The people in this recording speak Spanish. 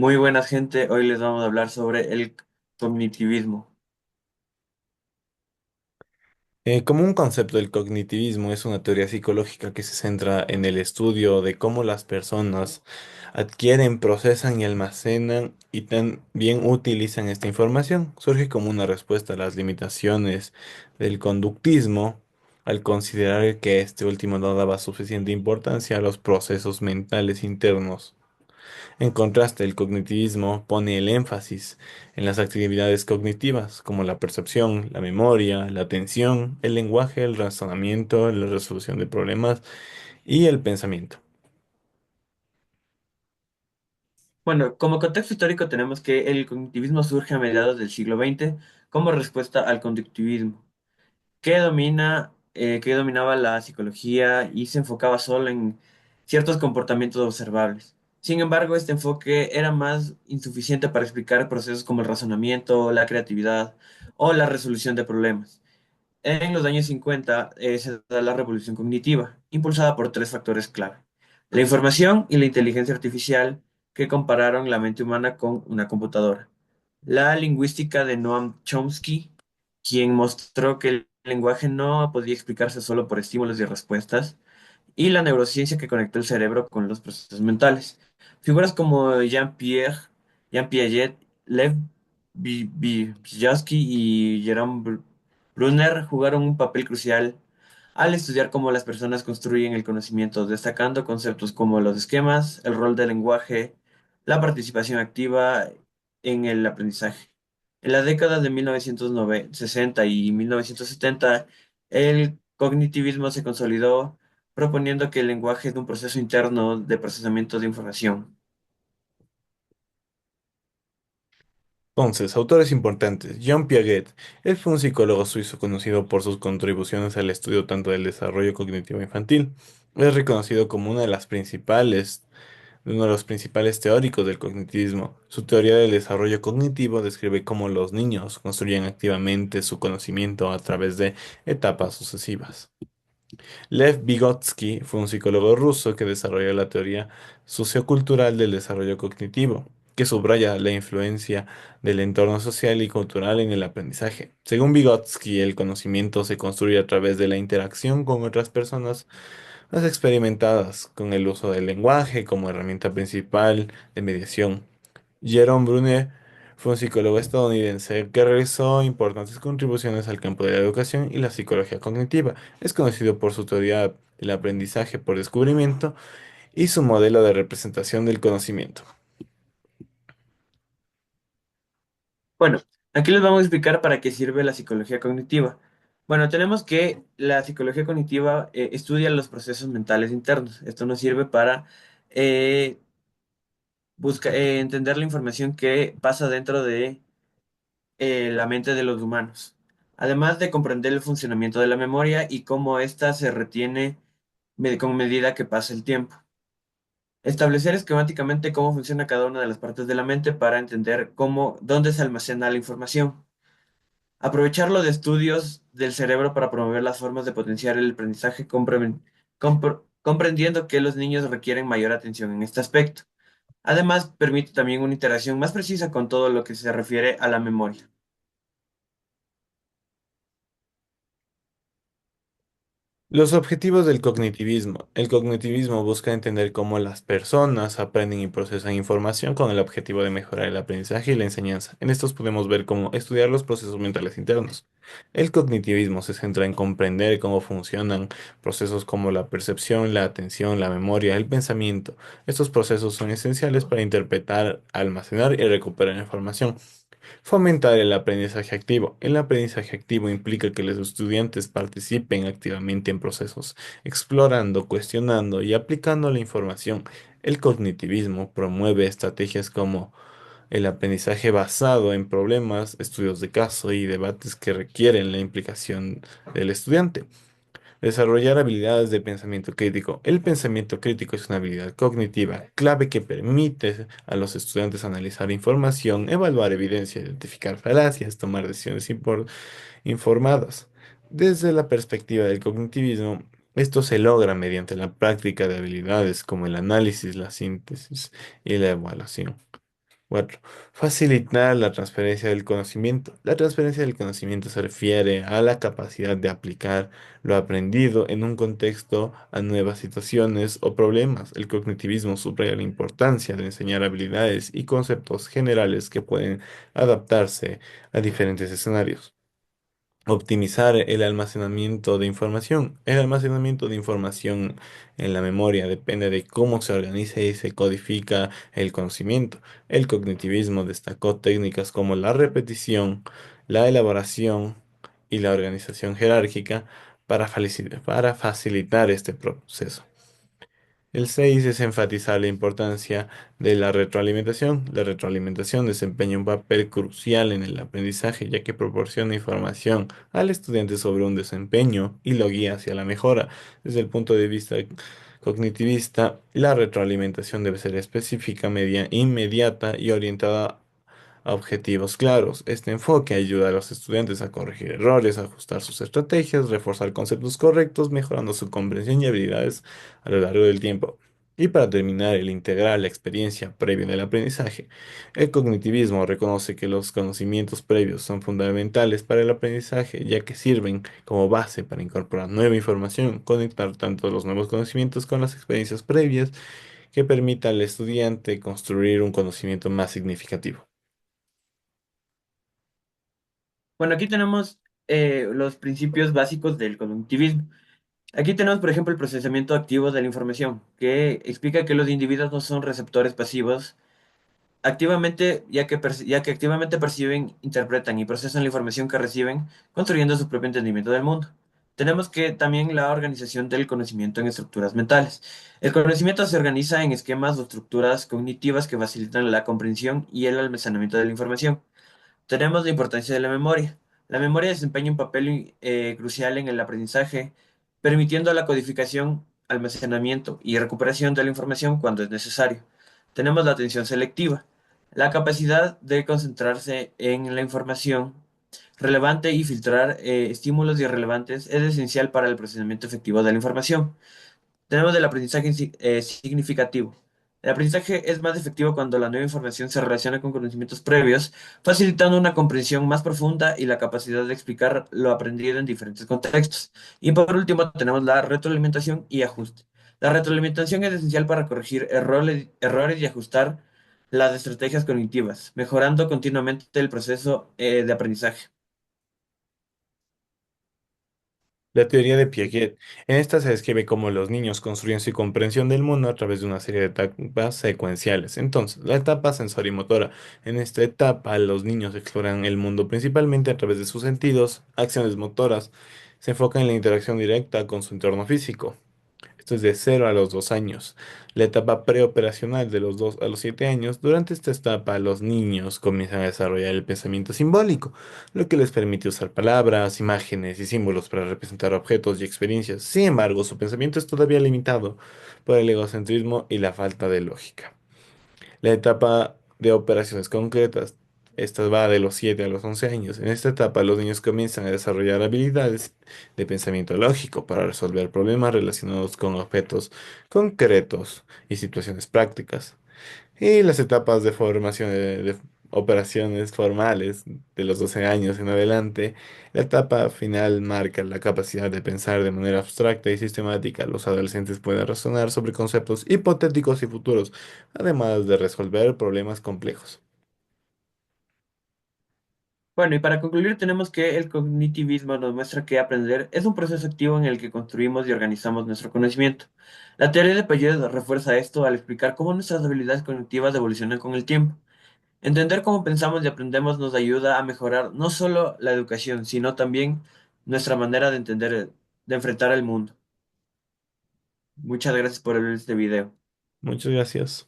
Muy buenas gente, hoy les vamos a hablar sobre el cognitivismo. Como un concepto, el cognitivismo es una teoría psicológica que se centra en el estudio de cómo las personas adquieren, procesan y almacenan y también utilizan esta información. Surge como una respuesta a las limitaciones del conductismo al considerar que este último no daba suficiente importancia a los procesos mentales internos. En contraste, el cognitivismo pone el énfasis en las actividades cognitivas, como la percepción, la memoria, la atención, el lenguaje, el razonamiento, la resolución de problemas y el pensamiento. Bueno, como contexto histórico tenemos que el cognitivismo surge a mediados del siglo XX como respuesta al conductivismo, que dominaba la psicología y se enfocaba solo en ciertos comportamientos observables. Sin embargo, este enfoque era más insuficiente para explicar procesos como el razonamiento, la creatividad o la resolución de problemas. En los años 50 se da la revolución cognitiva, impulsada por tres factores clave. La información y la inteligencia artificial que compararon la mente humana con una computadora. La lingüística de Noam Chomsky, quien mostró que el lenguaje no podía explicarse solo por estímulos y respuestas, y la neurociencia que conectó el cerebro con los procesos mentales. Figuras como Jean Piaget, Lev Vygotsky y Jerome Brunner jugaron un papel crucial al estudiar cómo las personas construyen el conocimiento, destacando conceptos como los esquemas, el rol del lenguaje, la participación activa en el aprendizaje. En las décadas de 1960 y 1970, el cognitivismo se consolidó proponiendo que el lenguaje es un proceso interno de procesamiento de información. Entonces, autores importantes. Jean Piaget. Él fue un psicólogo suizo conocido por sus contribuciones al estudio tanto del desarrollo cognitivo infantil. Es reconocido como una de las principales uno de los principales teóricos del cognitivismo. Su teoría del desarrollo cognitivo describe cómo los niños construyen activamente su conocimiento a través de etapas sucesivas. Lev Vygotsky fue un psicólogo ruso que desarrolló la teoría sociocultural del desarrollo cognitivo, que subraya la influencia del entorno social y cultural en el aprendizaje. Según Vygotsky, el conocimiento se construye a través de la interacción con otras personas más experimentadas, con el uso del lenguaje como herramienta principal de mediación. Jerome Brunet fue un psicólogo estadounidense que realizó importantes contribuciones al campo de la educación y la psicología cognitiva. Es conocido por su teoría del aprendizaje por descubrimiento y su modelo de representación del conocimiento. Bueno, aquí les vamos a explicar para qué sirve la psicología cognitiva. Bueno, tenemos que la psicología cognitiva estudia los procesos mentales internos. Esto nos sirve para eh, entender la información que pasa dentro de la mente de los humanos, además de comprender el funcionamiento de la memoria y cómo ésta se retiene con medida que pasa el tiempo. Establecer esquemáticamente cómo funciona cada una de las partes de la mente para entender dónde se almacena la información. Aprovecharlo de estudios del cerebro para promover las formas de potenciar el aprendizaje, comprendiendo que los niños requieren mayor atención en este aspecto. Además, permite también una interacción más precisa con todo lo que se refiere a la memoria. Los objetivos del cognitivismo. El cognitivismo busca entender cómo las personas aprenden y procesan información con el objetivo de mejorar el aprendizaje y la enseñanza. En estos podemos ver cómo estudiar los procesos mentales internos. El cognitivismo se centra en comprender cómo funcionan procesos como la percepción, la atención, la memoria, el pensamiento. Estos procesos son esenciales para interpretar, almacenar y recuperar información. Fomentar el aprendizaje activo. El aprendizaje activo implica que los estudiantes participen activamente en procesos, explorando, cuestionando y aplicando la información. El cognitivismo promueve estrategias como el aprendizaje basado en problemas, estudios de caso y debates que requieren la implicación del estudiante. Desarrollar habilidades de pensamiento crítico. El pensamiento crítico es una habilidad cognitiva clave que permite a los estudiantes analizar información, evaluar evidencia, identificar falacias, tomar decisiones informadas. Desde la perspectiva del cognitivismo, esto se logra mediante la práctica de habilidades como el análisis, la síntesis y la evaluación. 4. Facilitar la transferencia del conocimiento. La transferencia del conocimiento se refiere a la capacidad de aplicar lo aprendido en un contexto a nuevas situaciones o problemas. El cognitivismo subraya la importancia de enseñar habilidades y conceptos generales que pueden adaptarse a diferentes escenarios. Optimizar el almacenamiento de información. El almacenamiento de información en la memoria depende de cómo se organiza y se codifica el conocimiento. El cognitivismo destacó técnicas como la repetición, la elaboración y la organización jerárquica para facilitar este proceso. El 6 es enfatizar la importancia de la retroalimentación. La retroalimentación desempeña un papel crucial en el aprendizaje, ya que proporciona información al estudiante sobre un desempeño y lo guía hacia la mejora. Desde el punto de vista cognitivista, la retroalimentación debe ser específica, inmediata y orientada a objetivos claros. Este enfoque ayuda a los estudiantes a corregir errores, ajustar sus estrategias, reforzar conceptos correctos, mejorando su comprensión y habilidades a lo largo del tiempo. Y para terminar, el integrar la experiencia previa del aprendizaje. El cognitivismo reconoce que los conocimientos previos son fundamentales para el aprendizaje, ya que sirven como base para incorporar nueva información, conectar tanto los nuevos conocimientos con las experiencias previas, que permita al estudiante construir un conocimiento más significativo. Bueno, aquí tenemos los principios básicos del cognitivismo. Aquí tenemos, por ejemplo, el procesamiento activo de la información, que explica que los individuos no son receptores pasivos activamente, ya que activamente perciben, interpretan y procesan la información que reciben, construyendo su propio entendimiento del mundo. Tenemos que también la organización del conocimiento en estructuras mentales. El conocimiento se organiza en esquemas o estructuras cognitivas que facilitan la comprensión y el almacenamiento de la información. Tenemos la importancia de la memoria. La memoria desempeña un papel crucial en el aprendizaje, permitiendo la codificación, almacenamiento y recuperación de la información cuando es necesario. Tenemos la atención selectiva, la capacidad de concentrarse en la información relevante y filtrar estímulos irrelevantes es esencial para el procesamiento efectivo de la información. Tenemos el aprendizaje significativo. El aprendizaje es más efectivo cuando la nueva información se relaciona con conocimientos previos, facilitando una comprensión más profunda y la capacidad de explicar lo aprendido en diferentes contextos. Y por último, tenemos la retroalimentación y ajuste. La retroalimentación es esencial para corregir errores y ajustar las estrategias cognitivas, mejorando continuamente el proceso de aprendizaje. La teoría de Piaget. En esta se describe cómo los niños construyen su comprensión del mundo a través de una serie de etapas secuenciales. Entonces, la etapa sensorimotora. En esta etapa, los niños exploran el mundo principalmente a través de sus sentidos, acciones motoras. Se enfocan en la interacción directa con su entorno físico. Esto es de 0 a los 2 años. La etapa preoperacional de los 2 a los 7 años. Durante esta etapa, los niños comienzan a desarrollar el pensamiento simbólico, lo que les permite usar palabras, imágenes y símbolos para representar objetos y experiencias. Sin embargo, su pensamiento es todavía limitado por el egocentrismo y la falta de lógica. La etapa de operaciones concretas. Esta va de los 7 a los 11 años. En esta etapa los niños comienzan a desarrollar habilidades de pensamiento lógico para resolver problemas relacionados con objetos concretos y situaciones prácticas. Y las etapas de formación de operaciones formales de los 12 años en adelante. La etapa final marca la capacidad de pensar de manera abstracta y sistemática. Los adolescentes pueden razonar sobre conceptos hipotéticos y futuros, además de resolver problemas complejos. Bueno, y para concluir, tenemos que el cognitivismo nos muestra que aprender es un proceso activo en el que construimos y organizamos nuestro conocimiento. La teoría de Piaget refuerza esto al explicar cómo nuestras habilidades cognitivas evolucionan con el tiempo. Entender cómo pensamos y aprendemos nos ayuda a mejorar no solo la educación, sino también nuestra manera de entender, de enfrentar el mundo. Muchas gracias por ver este video. Muchas gracias.